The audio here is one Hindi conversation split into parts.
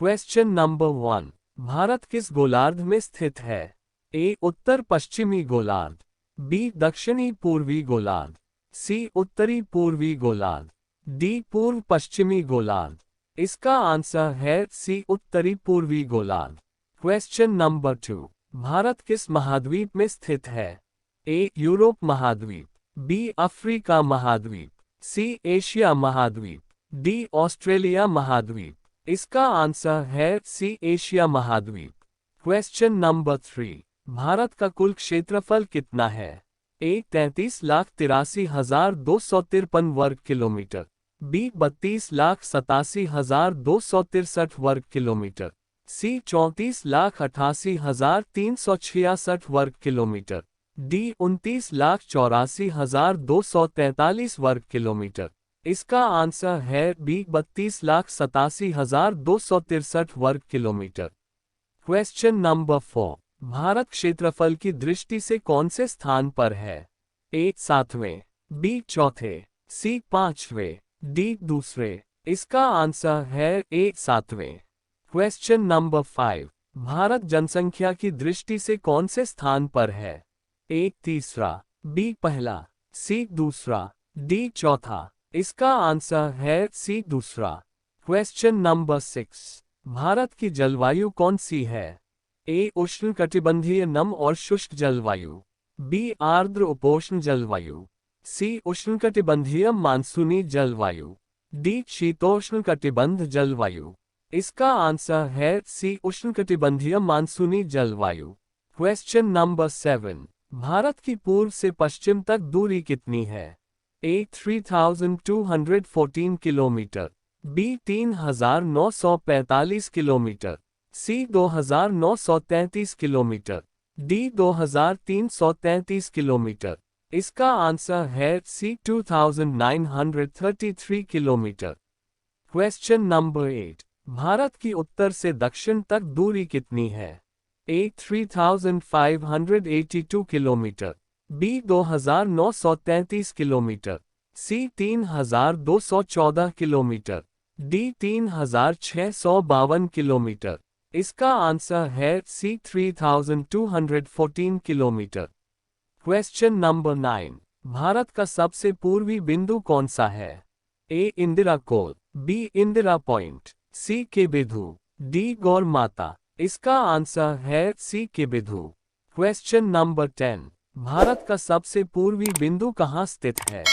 Question number 1। भारत किस गोलार्ध में स्थित है? ए उत्तर पश्चिमी गोलार्ध, बी दक्षिणी पूर्वी गोलार्ध, सी उत्तरी पूर्वी गोलार्ध, डी पूर्व पश्चिमी गोलार्ध। इसका आंसर है सी उत्तरी पूर्वी गोलार्ध। Question number 2। भारत किस महाद्वीप में स्थित है? ए यूरोप महाद्वीप, बी अफ्रीका महाद्वीप, सी एशिया महाद्वीप, डी ऑस्ट्रेलिया महाद्वीप। इसका आंसर है सी एशिया महाद्वीप। Question number 3। भारत का कुल क्षेत्रफल कितना है? ए 33,83,253 वर्ग किलोमीटर, बी 32,87,263 वर्ग किलोमीटर, सी 34,88,366 वर्ग किलोमीटर, डी 29,84,243 वर्ग किलोमीटर। इसका आंसर है बी 32,87,263 वर्ग किलोमीटर। Question number 4। भारत क्षेत्रफल की दृष्टि से कौन से स्थान पर है? ए 7वें, बी 4थे, सी 5वें, डी 2रे। इसका आंसर है ए 7वें। Question number 5। भारत जनसंख्या की दृष्टि से कौन से स्थान पर है? ए 3रा, बी 1ला, सी 2रा, डी 4था। इसका आंसर है सी 2रा। Question number 6। भारत की जलवायु कौन सी है? ए उष्णकटिबंधीय नम और शुष्क जलवायु, बी आर्द्र उपोष्ण जलवायु, सी उष्णकटिबंधीय मानसूनी जलवायु, डी शीतोष्ण कटिबंध जलवायु। इसका आंसर है सी उष्णकटिबंधीय मानसूनी जलवायु। Question number 7। भारत की पूर्व से पश्चिम तक दूरी कितनी है? ए 3,214 किलोमीटर, बी 3,945 किलोमीटर, सी 2,933 किलोमीटर, डी 2,333 किलोमीटर। इसका आंसर है सी 2,933 किलोमीटर। Question number 8। भारत की उत्तर से दक्षिण तक दूरी कितनी है? ए 3,582 किलोमीटर, बी 2,933 किलोमीटर, सी 3,214 किलोमीटर, डी 3,652 किलोमीटर। इसका आंसर है सी 3,214 किलोमीटर। Question number 9। भारत का सबसे पूर्वी बिंदु कौन सा है? A Indira coal, B Indira point, C केबिधु, D Gaur Mata. इसका आंसर है C Kibithu. Question number 10। Bharat का सबसे पूर्वी बिंदु कहाँ स्थित है?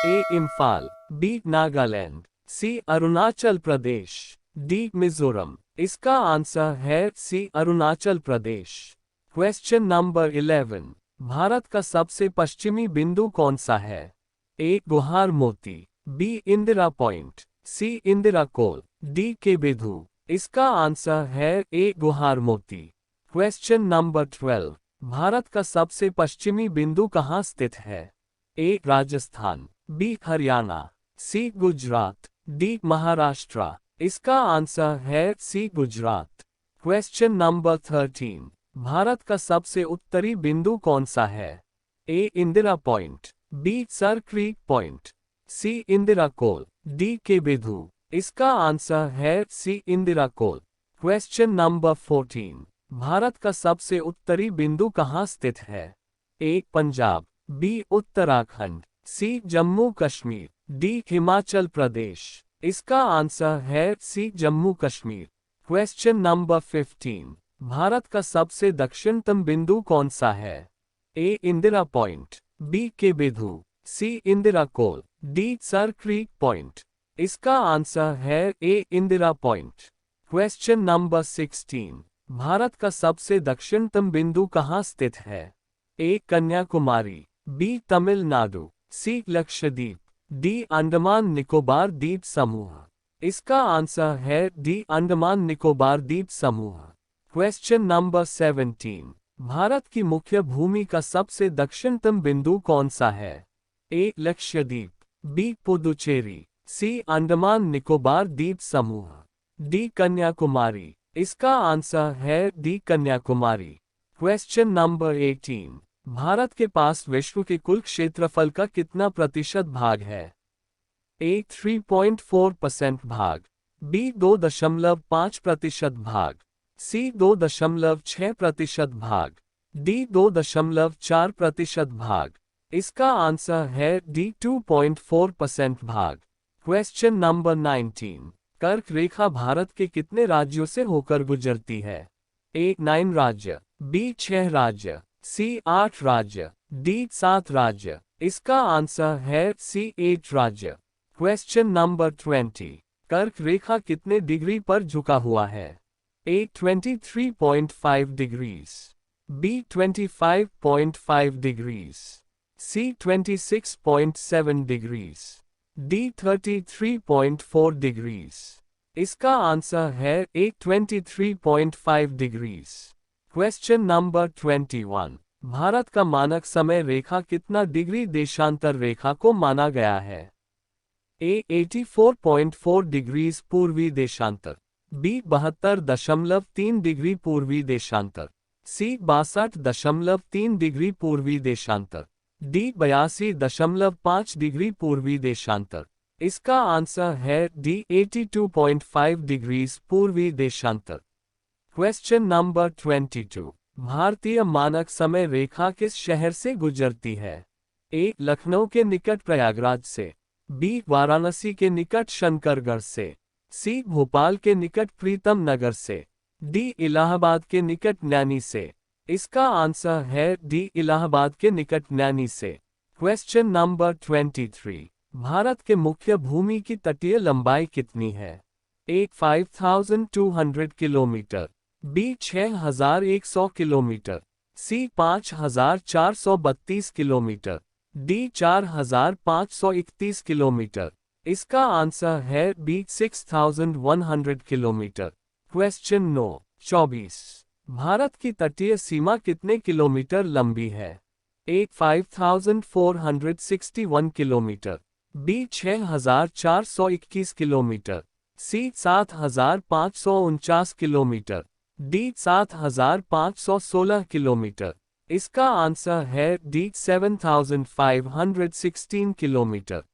A Imphal, B Nagaland, C Arunachal Pradesh, D Mizoram. इसका आंसर है C Arunachal Pradesh. Question number 11। Bharat का सबसे पश्चिमी बिंदु कौन सा है? ए गुहार मोती, B Indira point, C Indira Col, D Kibithu. इसका आंसर है ए गुहार मोती। Question number 12। भारत का सबसे पश्चिमी बिंदु कहाँ स्थित है? A Rajasthan, B Haryana, C Gujarat, D Maharashtra. इसका आंसर है C Gujarat. Question number 13। Bharat का सबसे उत्तरी बिंदु कौन सा है? A Indira Point, B Sir Creek Point, C Indira Col, D Kibithu. इसका आंसर है C Indira Col. Question number 14। Bharat का सबसे उत्तरी बिंदु कहाँ स्थित है? A Punjab, B Uttarakhand, C Jammu Kashmir, D Himachal Pradesh. इसका आंसर है सी जम्मू कश्मीर। Question number 15। भारत का सबसे दक्षिणतम बिंदु कौन सा है? A Indira Point, B Kibithu, C Indira Col, D Sir Creek Point. इसका आंसर है A Indira Point. Question number 16। Bharat का सबसे दक्षिणतम बिंदु कहाँ स्थित है? A Kanyakumari, B Tamil Nadu, C Lakshadweep, D Andaman Nicobar द्वीप समूह। इसका आंसर है डी अंडमान निकोबार द्वीप समूह। Question number 17। भारत की मुख्य भूमि का सबसे दक्षिणतम बिंदु कौन सा है? ए लक्षद्वीप, बी पुदुचेरी, सी अंडमान निकोबार द्वीप समूह, डी कन्याकुमारी। इसका आंसर है D Kanyakumari. Question number 18। Bharat के पास विश्व के कुल क्षेत्रफल का कितना प्रतिशत भाग है? ए 3.4% भाग, बी 2.5% भाग, सी 2.6% भाग, डी 2.4% भाग। इसका आंसर है डी 2.4% भाग। Question number 19। कर्क रेखा भारत के कितने राज्यों से होकर गुजरती है? ए 9 राज्य, बी 6 राज्य, सी 8 राज्य, डी 7 राज्य। इसका आंसर है सी 8 राज्य। Question number 20। कर्क रेखा कितने डिग्री पर झुका हुआ है? ए 23.5 डिग्रीज, बी 25.5 डिग्रीज, सी 26.7 डिग्रीज, डी 33.4 डिग्रीज। इसका आंसर है ए 23.5 डिग्रीज। Question number 21। भारत का मानक समय रेखा कितना डिग्री देशांतर रेखा को माना गया है? ए 84.4 डिग्रीज पूर्वी देशांतर, बी 72.3 डिग्री पूर्वी देशांतर, सी 62.3 डिग्री पूर्वी देशांतर, डी 82.5 डिग्री पूर्वी देशांतर। इसका आंसर है डी 82.5 डिग्रीज पूर्वी देशांतर। Question number 22। भारतीय मानक समय रेखा किस शहर से गुजरती है? ए लखनऊ के निकट प्रयागराज से, बी वाराणसी के निकट शंकरगढ़ से, सी भोपाल के निकट प्रीतम नगर से, डी इलाहाबाद के निकट नैनी से। इसका आंसर है डी इलाहाबाद के निकट नैनी से। Question number 23। भारत के मुख्य भूमि की तटीय लंबाई कितनी है? ए 5200 किलोमीटर, बी 6100 किलोमीटर, सी 5432 किलोमीटर, डी 4531 किलोमीटर। इसका आंसर है बी 6100 किलोमीटर। क्वेश्चन 9। 24। भारत की तटीय सीमा कितने किलोमीटर लंबी है? ए 5461 किलोमीटर, बी 6421 किलोमीटर, सी 7549 किलोमीटर, डी 7516 किलोमीटर। इसका आंसर है D 7516 kilometre.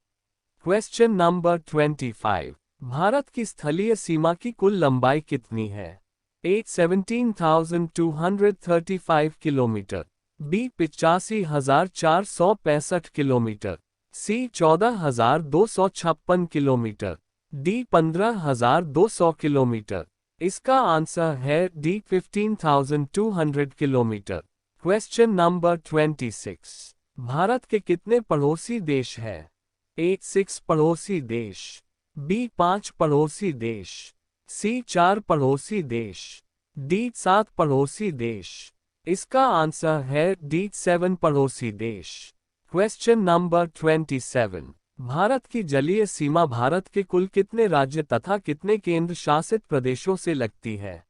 Question number 25। Bharat की स्थलीय सीमा की कुल लंबाई कितनी है? ए 17,235 किलोमीटर, बी 85,465 किलोमीटर, सी 14,256 किलोमीटर, डी 15,200 किलोमीटर। इसका आंसर है D 15,200 kilometre. Question number 26। Bharat के कितने पड़ोसी देश है? ए 6 पड़ोसी देश, बी 5 पड़ोसी देश, सी 4 पड़ोसी देश, डी 7 पड़ोसी देश। इसका आंसर है डी 7 पड़ोसी देश। Question number 27। भारत की जलीय सीमा भारत के कुल कितने राज्य तथा कितने केंद्र शासित प्रदेशों से लगती है?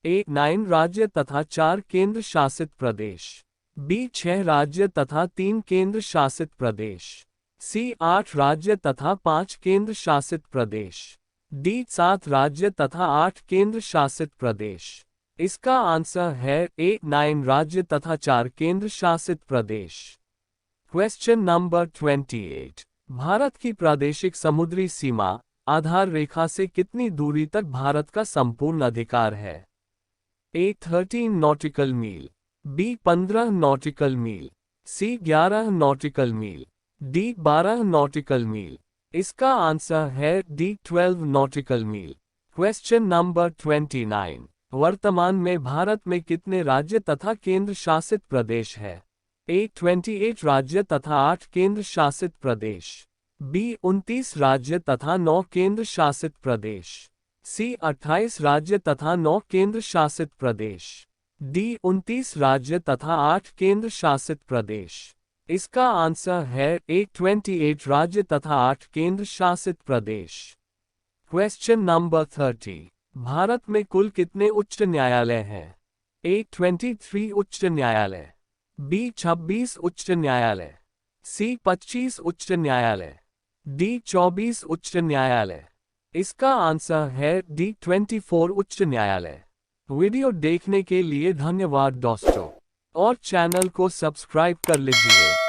ए 9 राज्य तथा 4 केंद्र शासित प्रदेश, बी 6 राज्य तथा 3 केंद्र शासित प्रदेश, सी 8 राज्य तथा 5 केंद्र शासित प्रदेश, डी 7 राज्य तथा 8 केंद्र शासित प्रदेश। इसका आंसर है ए 9 राज्य तथा 4 केंद्र शासित प्रदेश। Question number 28। भारत की प्रादेशिक समुद्री सीमा आधार रेखा से कितनी दूरी तक भारत का संपूर्ण अधिकार है? ए 13 नॉटिकल मील, बी 15 नॉटिकल मील, सी 11 नॉटिकल मील, डी 12 नॉटिकल मील। इसका आंसर है डी 12 नॉटिकल मील। Question number 29। वर्तमान में भारत में कितने राज्य तथा केंद्र शासित प्रदेश है? ए 28 राज्य तथा 8 केंद्र शासित प्रदेश, बी 29 राज्य तथा 9 केंद्र शासित प्रदेश, सी 28 राज्य तथा 9 केंद्र शासित प्रदेश, डी 29 राज्य तथा 8 केंद्र शासित प्रदेश। इसका आंसर है ए 28 राज्य तथा 8 केंद्र शासित प्रदेश। Question number 30। भारत में कुल कितने उच्च न्यायालय हैं? ए 23 उच्च न्यायालय, बी 26 उच्च न्यायालय, सी 25 उच्च न्यायालय, डी 24 उच्च न्यायालय। इसका आंसर है डी 24 उच्च न्यायालय। वीडियो देखने के लिए धन्यवाद दोस्तों, और चैनल को सब्सक्राइब कर लीजिए।